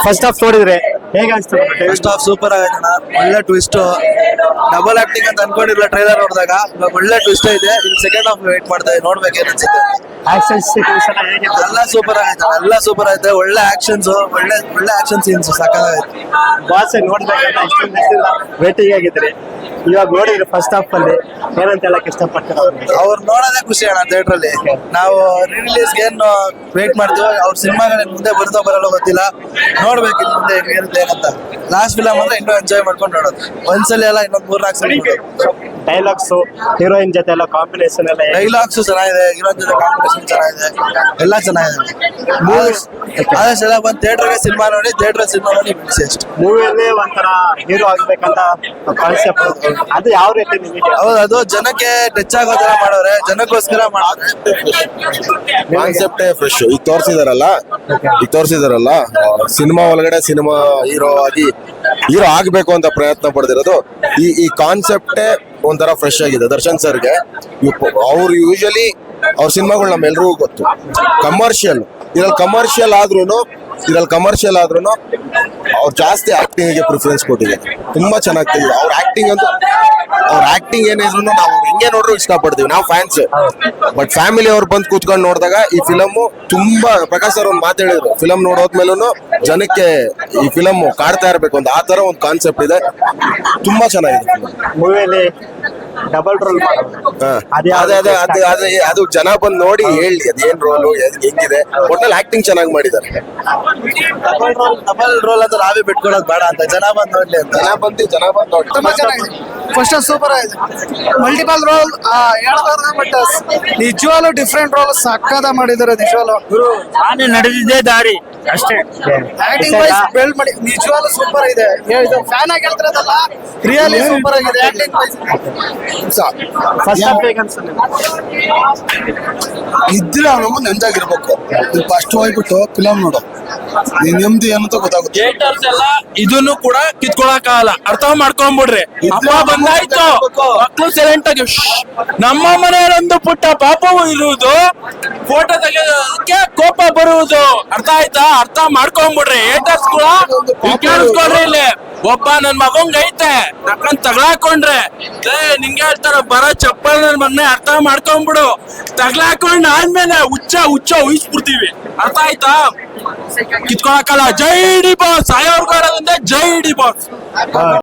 First half ನೋಡಿದ್ರೆ ಹೇಗೆ ಅನ್ಸ್ತದೆ? ಫಸ್ಟ್ ಹಾಫ್ ಸೂಪರ್ ಆಗೈತೆ, ಒಳ್ಳೆ ಟ್ವಿಸ್ಟ್. ಡಬಲ್ ಆಕ್ಟಿಂಗ್ ಅಂತ ಅನ್ಕೊಂಡಿರ್ಲಿಲ್ಲ ಟ್ರೈಲರ್ ನೋಡಿದಾಗ. ಒಳ್ಳೆ ಟ್ವಿಸ್ಟ್ ಐತೆ. ಇಲ್ಲಿ ಸೆಕೆಂಡ್ ಹಾಫ್ ವೇಟ್ ಮಾಡ್ತಾ ಇದ್ದೀವಿ, ನೋಡ್ಬೇಕು ಅನ್ಸುತ್ತೆ. ಆಕ್ಷನ್ ಸೀಕ್ವೆನ್ಸ್ ಎಲ್ಲ ಹೇಗೆ? ಎಲ್ಲ ಸೂಪರ್ ಆಗೈತೆ, ಎಲ್ಲ ಸೂಪರ್ ಐತೆ. ಒಳ್ಳೆ ಆಕ್ಷನ್ಸ್, ಒಳ್ಳೆ ಆಕ್ಷನ್ ಸೀನ್ಸ್ ಸಾಕಾಗೈತೆ. ಬಾಸ್ ನೋಡ್ಬೇಕಂತ ಇಷ್ಟೊಂದು ವೇಟಿಂಗ್ ಆಗಿದ್ರಿ, ಇವಾಗ ನೋಡಿದ್ರೆ ಫಸ್ಟ್ ಹಾಫ್ ಅಲ್ಲಿ ಏನಂತ ಹೇಳಕ್ ಇಷ್ಟಪಡ್ತಾರೆ? ಅವ್ರು ನೋಡೋದೇ ಖುಷಿ ಅಣ್ಣ ಥಿಯೇಟರ್ ಅಲ್ಲಿ. ನಾವು ರಿಲೀಸ್ಗೆ ಏನು ವೇಟ್ ಮಾಡ್ತೀವಿ, ಅವ್ರ ಸಿನಿಮಾಗಳ ಮುಂದೆ ಬರ್ತೋ ಬರಲ್ಲ ಗೊತ್ತಿಲ್ಲ. ನೋಡ್ಬೇಕು ಇನ್ನು ಮುಂದೆ ಹೆಂಗಿರುತ್ತೆ ಏನಂತ. ಲಾಸ್ಟ್ ಫಿಲಮ್ ಅಂದ್ರೆ ಇನ್ನೂ ಎಂಜಾಯ್ ಮಾಡ್ಕೊಂಡು ನೋಡೋದು. ಒಂದ್ಸಲಿ ಎಲ್ಲ ಇನ್ನೊಂದು 3-4 ಸಲ. ಡೈಲಾಗ್ಸ್, ಹೀರೋಯಿನ್ ಜೊತೆ ಎಲ್ಲ ಕಾಂಬಿನೇಷನ್ ಎಲ್ಲ ಡೈಲಾಗ್ಸ್ ಚೆನ್ನಾಗಿದೆ, ಹೀರೋಯಿನ್ ಜೊತೆ ಕಾಂಪಿಟೇಷನ್ ಚೆನ್ನಾಗಿದೆ, ಎಲ್ಲ ಚೆನ್ನಾಗಿದೆ. ಆದಷ್ಟು ಎಲ್ಲ ಬಂದು ಥಿಯೇಟರ್ಗೆ ಸಿನಿಮಾ ನೋಡಿ, ಥಿಯೇಟರ್ ಸಿನಿಮಾ ನೋಡಿ ಬಿಡಿಸಿ ಅಷ್ಟು. ಮೂವಿಯಲ್ಲಿ ಒಂಥರ ಹೀರೋ ಆಗ್ಬೇಕಂತ ಕಾನ್ಸೆಪ್ಟ್, ಅದು ಯಾವ ರೀತಿ ನಿಮಗೆ? ಹೌದು, ಅದು ಜನಕ್ಕೆ ಟಚ್ ಆಗೋ ತರ ಮಾಡೋರೆ, ಜನಕ್ಕೋಸ್ಕರ ಮಾಡೋರೆ. ಕಾನ್ಸೆಪ್ಟೇ ಫ್ರೆಶ್. ಈಗ ತೋರಿಸಿದಾರಲ್ಲ ಸಿನಿಮಾ ಒಳಗಡೆ ಸಿನಿಮಾ ಹೀರೋ ಆಗ್ಬೇಕು ಅಂತ ಪ್ರಯತ್ನ ಪಡ್ದಿರೋದು. ಈ ಕಾನ್ಸೆಪ್ಟೇ ಒಂಥರ ಫ್ರೆಶ್ ಆಗಿದೆ ದರ್ಶನ್ ಸರ್ಗೆ. ಅವ್ರು ಯೂಶಲಿ ಅವ್ರ ಸಿನಿಮಾಗಳು ನಮ್ಮೆಲ್ರಿಗೂ ಗೊತ್ತು. ಇದ್ರಲ್ಲಿ ಕಮರ್ಷಿಯಲ್ ಆದ್ರೂ ಅವ್ರು ಜಾಸ್ತಿ ಆಕ್ಟಿಂಗ್ ಪ್ರಿಫರೆನ್ಸ್ ಕೊಟ್ಟಿದ್ದಾರೆ. ತುಂಬಾ ಚೆನ್ನಾಗಿ ಅವ್ರ ಆಕ್ಟಿಂಗ್ ಏನಿದ್ರು ನಾವು ಹೆಂಗೆ ನೋಡ್ರು ಇಷ್ಟಪಡ್ತೀವಿ, ನಾವು ಫ್ಯಾನ್ಸ್. ಬಟ್ ಫ್ಯಾಮಿಲಿ ಅವ್ರು ಬಂದು ಕೂತ್ಕೊಂಡು ನೋಡಿದಾಗ ಈ ಫಿಲಮ್ ತುಂಬಾ, ಪ್ರಕಾಶ್ ಸರ್ ಒಂದು ಮಾತು ಹೇಳಿದ್ರು, ಫಿಲಮ್ ನೋಡೋದ್ಮೇಲೂ ಜನಕ್ಕೆ ಈ ಫಿಲಮ್ ಕಾಡ್ತಾ ಇರ್ಬೇಕು ಅಂತ. ಆ ತರ ಒಂದು ಕಾನ್ಸೆಪ್ಟ್ ಇದೆ, ತುಂಬಾ ಚೆನ್ನಾಗಿದೆ. ಮೂವಿಯಲ್ಲಿ ಡಬಲ್ ರೋಲ್ ಅದು ಜನ ಬಂದು ನೋಡಿ ಹೇಳಿ ಅದೇನ್ ರೋಲು ಹೆಂಗಿದೆ. ಒಟ್ನಲ್ಲಿ ಆಕ್ಟಿಂಗ್ ಚೆನ್ನಾಗಿ ಮಾಡಿದ್ದಾರೆ. ಡಬಲ್ ರೋಲ್ ಅಂತ ನಾವೇ ಬಿಟ್ಕೊಳ್ಳೋದು ಬೇಡ ಅಂತ ಜನ ಬಂದು ನೋಡ್ಲಿ ಅಂತ. ಜನ ಬಂದು ನೋಡಿ. ತುಂಬಾ ಚೆನ್ನಾಗಿದೆ. ಫಸ್ಟ್ ಸೂಪರ್ ಆಗಿದೆ. ಮಲ್ಟಿಪಲ್ ರೋಲ್ ಬಟ್ ನಿಜವಾಗ್ಲೂ ಡಿಫ್ರೆಂಟ್ ರೋಲ್ ಸಕ್ಕದ ಮಾಡಿದ್ದಾರೆ. ನಿಜವಾಗ್ಲೂ ನಾನು ನಡೆದಿದ್ದೇ ದಾರಿ ಅಷ್ಟೇ. ಆಕ್ಟಿಂಗ್ ವೈಸ್ ಬೆಲ್ಟ್ ಮಾಡಿ ನಿಜವಾಗ್ಲೂ ಸೂಪರ್ ಇದೆ. ಫ್ಯಾನ್ ಆಗಿ ಹೇಳ್ತಿರೋದಲ್ಲ, ರಿಯಲಿ ಸೂಪರ್ ಆಗಿದೆ ಆಕ್ಟಿಂಗ್ ವೈಸ್. ಫಸ್ಟ್ ಹಾಫ್ ಹೇಗೆ ಅನ್ಸುತ್ತೆ? ಇದ್ರೆ ನಮ್ಮನ್ನ ನೆಮ್ಮದಿಯಾಗಿರ್ಬೇಕು. ಫಸ್ಟ್ ಹೋಗ್ಬಿಟ್ಟು ಫಿಲಮ್ ನೋಡು, ನೀನ್ ನೆಮ್ಮದಿ ಏನಂತ ಗೊತ್ತಾಗುತ್ತೆ. ಥಿಯೇಟರ್ಸ್ ಎಲ್ಲ ಇದನ್ನು ಕೂಡ ಕಿತ್ಕೊಳಕ್ಕಾಗಲ್ಲ, ಅರ್ಥ ಮಾಡ್ಕೊಂಡ್ಬಿಡ್ರಿ. ಅಮ್ಮ ಬಂದಾಯ್ತು, ಮಕ್ಕಳು ಸೈಲೆಂಟ್ ಆಗಿ ನಮ್ಮ ಮನೆಯಲ್ಲೊಂದು ಪುಟ್ಟ ಪಾಪವು ಇರುವುದು, ಫೋಟೋ ತೆಗೆಯೋದಕ್ಕೆ ಕೋಪ ಬರುವುದು. ಅರ್ಥ ಆಯ್ತಾ? ಅರ್ಥ ಮಾಡ್ಕೊಂಡ್ಬಿಡ್ರಿ. ಥಿಯೇಟರ್ಸ್ ಕೂಡ ಕೇಳಿಸ್ಕೊಡ್ರಿ. ಇಲ್ಲಿ ಒಬ್ಬ ನನ್ ಮಗಂಗ್ ಐತೆ ನಕ್ಕಂದ್ ತಗ್ಲಾಕೊಂಡ್ರೆ ನಿಂಗೆ ಹೇಳ್ತಾರ ಬರೋ ಚಪ್ಪಲ್ ನನ್ ಮೊನ್ನೆ ಅರ್ಥ ಮಾಡ್ಕೊಂಡ್ಬಿಡು. ತಗ್ಲಾಕೊಂಡ್ ಆದ್ಮೇಲೆ ಹುಚ್ಚ ಉಯಿಸ್ಬಿಡ್ತೀವಿ. ಅರ್ಥ ಆಯ್ತಾ? ಕಿತ್ಕೊಳಕಲ್ಲ. ಜೈ ಡಿ ಬಾಸ್. ಸಾಯೋರ್ಗಾರದಿಂದ ಜೈ ಡಿ ಬಾಸ್.